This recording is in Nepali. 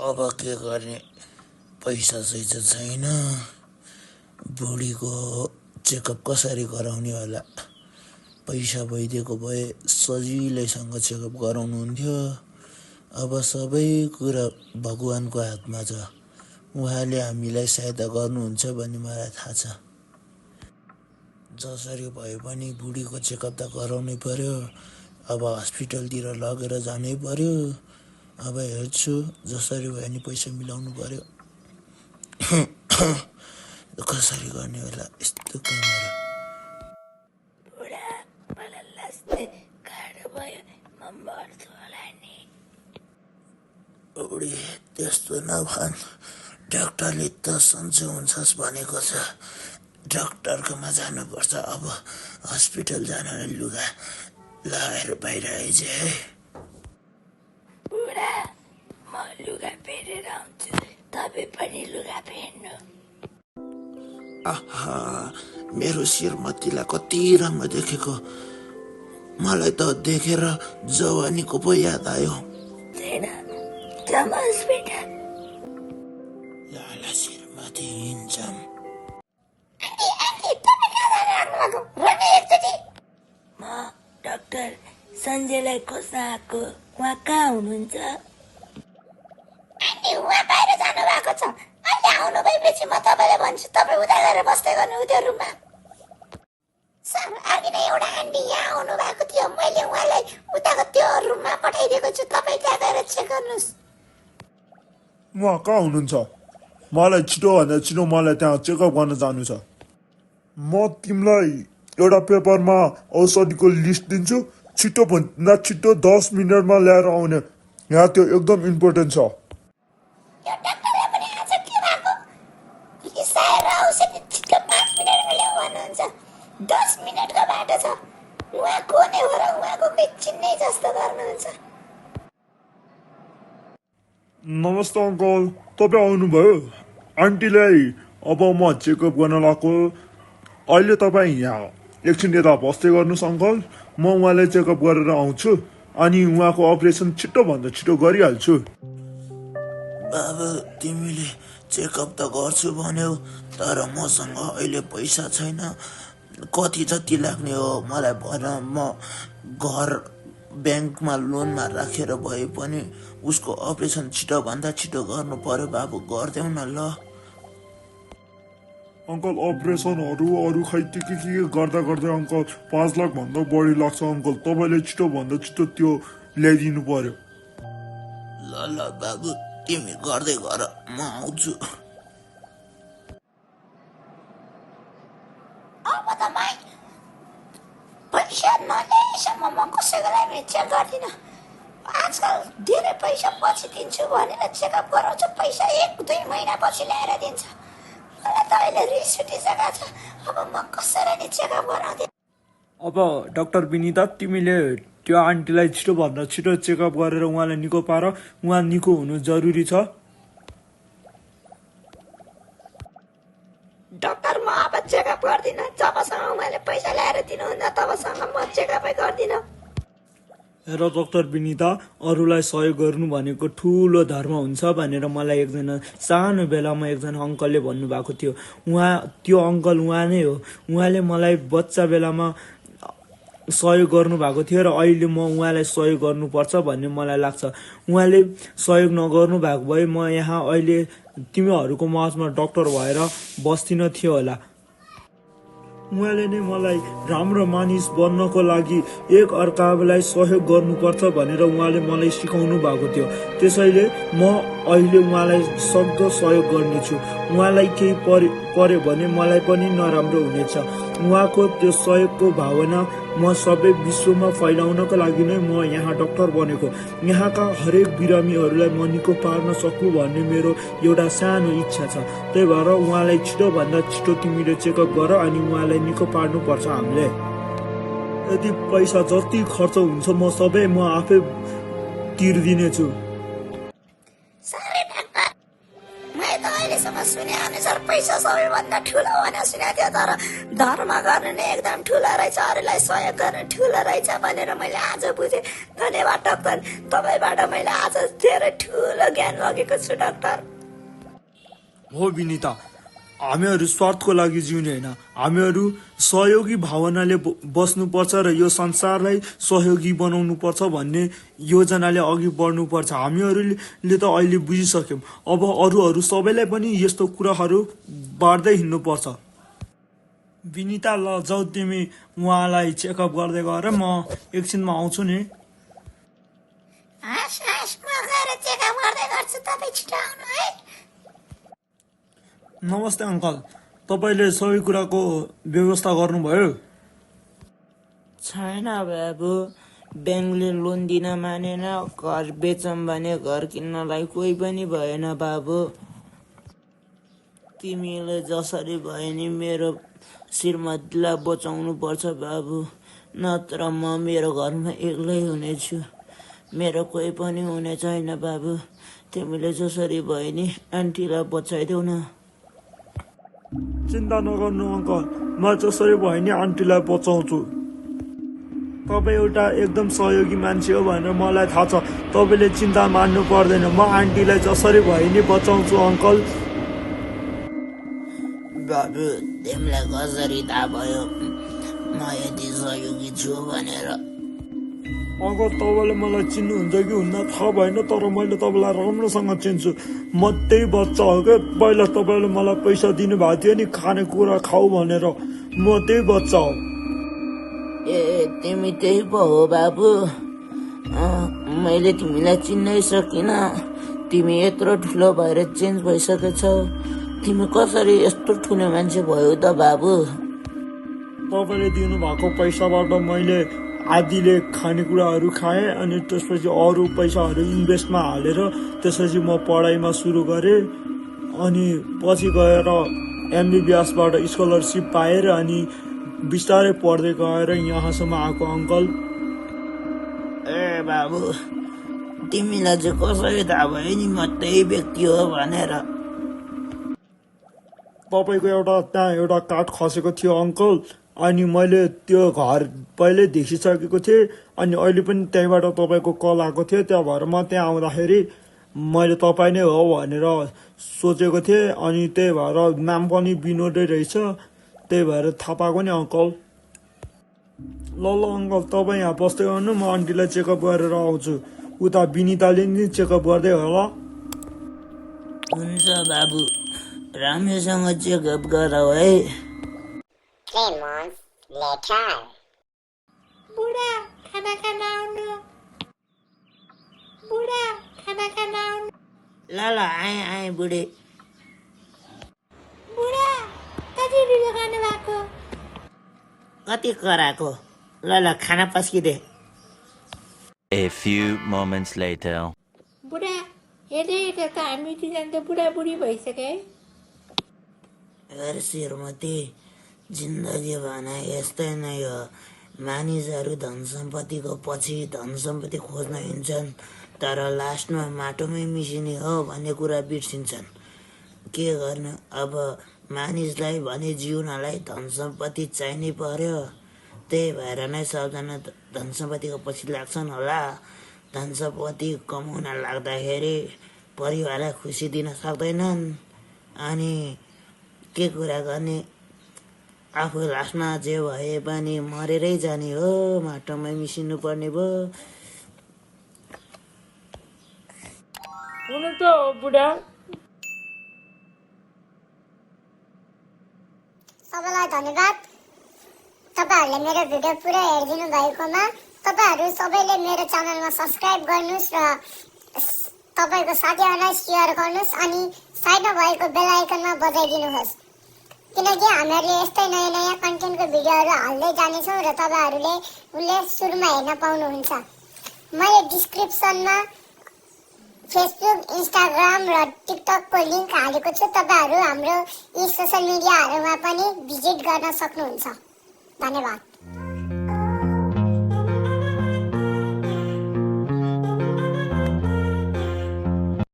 अब के गर्ने पैसा चाहिँ छैन बुढीको चेकअप कसरी गराउने होला पैसा भइदिएको भए सजिलैसँग चेकअप गराउनुहुन्थ्यो अब सबै कुरा भगवानको हातमा छ उहाँले हामीलाई सहायता गर्नुहुन्छ भन्ने मलाई थाहा छ जसरी भए पनि बुढीको चेकअप त गराउनै पर्यो अब हस्पिटलतिर लगेर जानै पर्यो अब हेर्छु जसरी भए नि पैसा मिलाउनु पर्यो कसरी गर्ने होला यस्तो कामहरू बुढा मलाई लास्ने गाह्रो भयो म मर्छु होला नि बुढी त्यस्तो नभन् डाक्टरले त सन्चो हुन्छस् भनेको छ डाक्टरकोमा जानुपर्छ अब हस्पिटल जान लुगा लगाएर बाहिर आइज है बुढा म लुगा फेरेर आउँछु तपाईँ पनि लुगा फेर्नु आहा मेरो श्रीमतीलाई कति राम्रो देखेको मलाई त देखेर जवानीको पो याद आयो छैन जाम हस्पिटल लाला श्रीमती हिँड्छौँ म डाक्टर सञ्जयलाई खोज्न आएको उहाँ कहाँ हुनुहुन्छ उहाँ बाहिर जानु भएको छ अहिले आउनु भएपछि म तपाईँलाई भन्छु तपाईँ उता गएर बस्दै गर्नु त्यो रुममा सर अघि नै एउटा आन्टी यहाँ आउनु भएको थियो मैले उहाँलाई उताको त्यो रुममा पठाइदिएको छु तपाईँ त्यहाँ गएर चेक गर्नुहोस् उहाँ कहाँ हुनुहुन्छ मलाई छिटोभन्दा छिटो मलाई त्यहाँ चेकअप गर्न जानु छ म तिमीलाई एउटा पेपरमा औषधिको लिस्ट दिन्छु छिटोभन्दा छिटो 10 मिनटमा ल्याएर आउने यहाँ त्यो एकदम इम्पोर्टेन्ट छ यो डाक्टरलाई पनि आज के भएको लिसाएर औषधि छिटो 5 मिनटमा ल्याऊ भन्नुहुन्छ 10 मिनटको बाटो छ उहाँ को नै हो र उहाँको कोही चिन्ने जस्तो गर्नुहुन्छ नमस्ते अङ्कल तपाईँ आउनुभयो आन्टीलाई अब म चेकअप गर्न लगाएको अहिले तपाईँ यहाँ एकछिन यता बस्दै गर्नुहोस् अङ्कल म उहाँलाई चेकअप गरेर आउँछु अनि उहाँको अपरेसन छिटोभन्दा छिटो गरिहाल्छु बाबु तिमीले चेकअप त गर्छु भन्यौ तर मसँग अहिले पैसा छैन कति जति लाग्ने हो मलाई भन म घर ब्याङ्कमा लोनमा राखेर भए पनि उसको अपरेसन छिटोभन्दा छिटो गर्नु पर्यो बाबु गरिदेऊ न ल अङ्कल अपरेसनहरू अरू खै के गर्दा गर्दै अङ्कल 5 लाख भन्दा बढी लाग्छ अङ्कल तपाईँले छिटोभन्दा छिटो त्यो ल्याइदिनु पर्यो ल ल बाबु तिमी गर्दै गर म आउँछु अब त पैसा नल्याएसम्म म कसैको लागि चेक गर्दिनँ आजकल धेरै पैसा पछि दिन्छु भनेर चेकअप गराउँछ पैसा 1-2 महिना पछि ल्याएर दिन्छ मलाई त अहिले रिस उठिसकेको छ अब म कसैलाई नि चेकअप गराउँदिनँ अब डाक्टर विनिता तिमीले त्यो आन्टीलाई छिटोभन्दा छिटो चेकअप गरेर उहाँलाई निको पार उहाँ निको हुनु जरुरी छ डाक्टर म अब चेकअप गर्दिनँ जबसम्म उहाँले पैसा ल्याएर दिनुहुन्न तबसम्म म चेकअपै गर्दिनँ र डाक्टर विनिता अरूलाई सहयोग गर्नु भनेको ठुलो धर्म हुन्छ भनेर मलाई एकजना सानो बेलामा एकजना अङ्कलले भन्नुभएको थियो त्यो अङ्कल उहाँ नै हो उहाँले मलाई बच्चा बेलामा सहयोग गर्नुभएको थियो र अहिले म उहाँलाई सहयोग गर्नुपर्छ भन्ने मलाई लाग्छ उहाँले सहयोग नगर्नु भएको भए म यहाँ अहिले तिमीहरूको माझमा डाक्टर भएर बस्दिन थियो होला उहाँले नै मलाई राम्रो मानिस बन्नको लागि एक अर्कालाई सहयोग गर्नुपर्छ भनेर उहाँले मलाई सिकाउनु भएको थियो त्यसैले म अहिले उहाँलाई सक्दो सहयोग गर्नेछु उहाँलाई केही पर्यो भने मलाई पनि नराम्रो हुनेछ उहाँको त्यो सहयोगको भावना म सबै विश्वमा फैलाउनको लागि नै म यहाँ डाक्टर बनेको यहाँका हरेक बिरामीहरूलाई म निको पार्न सकु भन्ने मेरो एउटा सानो इच्छा छ त्यही भएर उहाँलाई छिटोभन्दा छिटो तिमीले चेकअप गर अनि उहाँलाई निको पार्नुपर्छ हामीले यदि पैसा जति खर्च हुन्छ म आफै तिर्दिनेछु साह्रै डाक्टर मैले त अहिलेसम्म सुने अनुसार पैसा सबैभन्दा ठुलो भनेर सुनेको थियो, तर धर्म गर्नु नै एकदम ठुलो रहेछ, अरूलाई सहयोग गर्नु ठुलो रहेछ भनेर मैले आज बुझेँ। धन्यवाद डाक्टर, तपाईँबाट मैले आज धेरै ठुलो ज्ञान लगेको छु डाक्टर। हो विनिता, हामीहरू स्वार्थको लागि जिउने होइन, हामीहरू सहयोगी भावनाले बस्नुपर्छ र यो संसारलाई सहयोगी बनाउनुपर्छ भन्ने योजनाले अघि बढ्नुपर्छ। हामीहरूले त अहिले बुझिसक्यौँ, अब अरूहरू सबैलाई पनि यस्तो कुराहरू बाँड्दै हिँड्नुपर्छ। विनिता, ल जाऊ तिमी उहाँलाई चेकअप गर्दै गएर, म एकछिनमा आउँछु नि। हस् हस्, म गएर चेकअप गर्दै गर्छु, तपाईँ छिटो आउनु है। नमस्ते अङ्कल, तपाईँले सबै कुराको व्यवस्था गर्नुभयो? छैन बाबु, ब्याङ्कले लोन दिन मानेन, घर बेचौँ भने घर किन्नलाई कोही पनि भएन बाबु। तिमीले जसरी भए नि मेरो श्रीमतीलाई बचाउनु पर्छ बाबु, नत्र म मेरो घरमा एक्लै हुनेछु, मेरो कोही पनि हुने छैन बाबु। तिमीले जसरी भए नि आन्टीलाई बचाइदेऊ न। चिन्ता नगर्नु अङ्कल, म जसरी भए नि आन्टीलाई बचाउँछु। तपाईँ एउटा एकदम सहयोगी मान्छे हो भनेर मलाई थाहा छ, तपाईँले चिन्ता मान्नु पर्दैन, म आन्टीलाई जसरी भए नि बचाउँछु अङ्कल। बाबु, तिमीलाई कसरी थाहा भयो म यति सहयोगी छु भनेर? अङ्कल, तपाईँले मलाई चिन्नुहुन्छ कि हुन्न थाहा भएन, तर मैले तपाईँलाई राम्रोसँग चिन्छु। म त्यही बच्चा हो क्या, पहिला तपाईँले मलाई पैसा दिनुभएको थियो नि खानेकुरा खाऊ भनेर, म त्यही बच्चा हो। ए, तिमी त्यही पो हो बाबु? मैले तिमीलाई चिन्नै सकिनँ, तिमी यत्रो ठुलो भएर चेन्ज भइसकेछौ। तिमी कसरी यस्तो ठुलो मान्छे भयो त बाबु? तपाईँले दिनुभएको पैसाबाट मैले आधीले खानेकुराहरू खाएँ, अनि त्यसपछि अरू पैसाहरू इन्भेस्टमा हालेर त्यसपछि म पढाइमा सुरु गरेँ, अनि पछि गएर MBBSबाट स्कलरसिप पाएर अनि बिस्तारै पढ्दै गएर यहाँसम्म आएको अङ्कल। ए बाबु, तिमीलाई चाहिँ कसरी थाहा भयो नि म त्यही व्यक्ति हो भनेर? तपाईँको त्यहाँ एउटा काठ खसेको थियो अङ्कल, अनि मैले त्यो घर पहिल्यै देखिसकेको थिएँ, अनि अहिले पनि त्यहीँबाट तपाईँको कल आएको थियो, त्यहाँ भएर म त्यहाँ आउँदाखेरि मैले तपाईँ नै हो भनेर सोचेको थिएँ, अनि त्यही भएर नाम पनि विनोदै रहेछ, त्यही भएर थाहा पाएको नि अङ्कल। ल ल अङ्कल, तपाईँ यहाँ बस्दै गर्नु, म आन्टीलाई चेकअप गरेर आउँछु, उता विनिताले नि चेकअप गर्दै होला। हुन्छ बाबु, राम्रोसँग चेकअप गरौ है। 3 months later. बुढा खाना खान आउनु, बुढा खाना खान आउनु। ल ल, आएँ बुढी। बुढा कति ढिलो गर्नु भएको? कति कराएको? ल ल, खाना पस्किदे। A few moments later. बुढा हेर्दै हेर्दै त हामी दुईजना त बुढाबुढी भइसक्यो है। हेर श्रीमती, जिन्दगी भने यस्तै नै हो, मानिसहरू धन सम्पत्तिको पछि धन सम्पत्ति खोज्न हिँड्छन्, तर लास्टमा माटोमै मिसिने हो भन्ने कुरा बिर्सिन्छन्। के गर्नु, अब मानिसलाई भने जिउनलाई धन सम्पत्ति चाहिनै पर्यो, त्यही भएर नै सबजना धन सम्पत्तिको पछि लाग्छन् होला। धन सम्पत्ति कमाउन लाग्दाखेरि परिवारलाई खुसी दिन सक्दैनन्, अनि के कुरा गर्ने, आफू लास्टमा जे भए पनि मरेरै जाने हो, माटोमै मिसिनु पर्ने भयो। हुनु त बुढा। सबैलाई धन्यवाद, तपाईँहरूले मेरो भिडियो पुरा हेरिदिनु भएकोमा। तपाईँहरू सबैले मेरो च्यानलमा सब्सक्राइब गर्नुहोस् र तपाईँको साथीहरूलाई सेयर गर्नुहोस्, अनि साइडमा भएको बेल आइकनमा बजाइदिनुहोस्, किनकि हामीहरूले यस्तै नयाँ नयाँ कन्टेन्टको भिडियोहरू हाल्दै जानेछौँ र तपाईँहरूले सुरुमा हेर्न पाउनुहुन्छ। मैले डिस्क्रिप्सनमा फेसबुक, इन्स्टाग्राम र टिकटकको लिङ्क हालेको छु, तपाईँहरू हाम्रो यी सोसल मिडियाहरूमा पनि भिजिट गर्न सक्नुहुन्छ। धन्यवाद।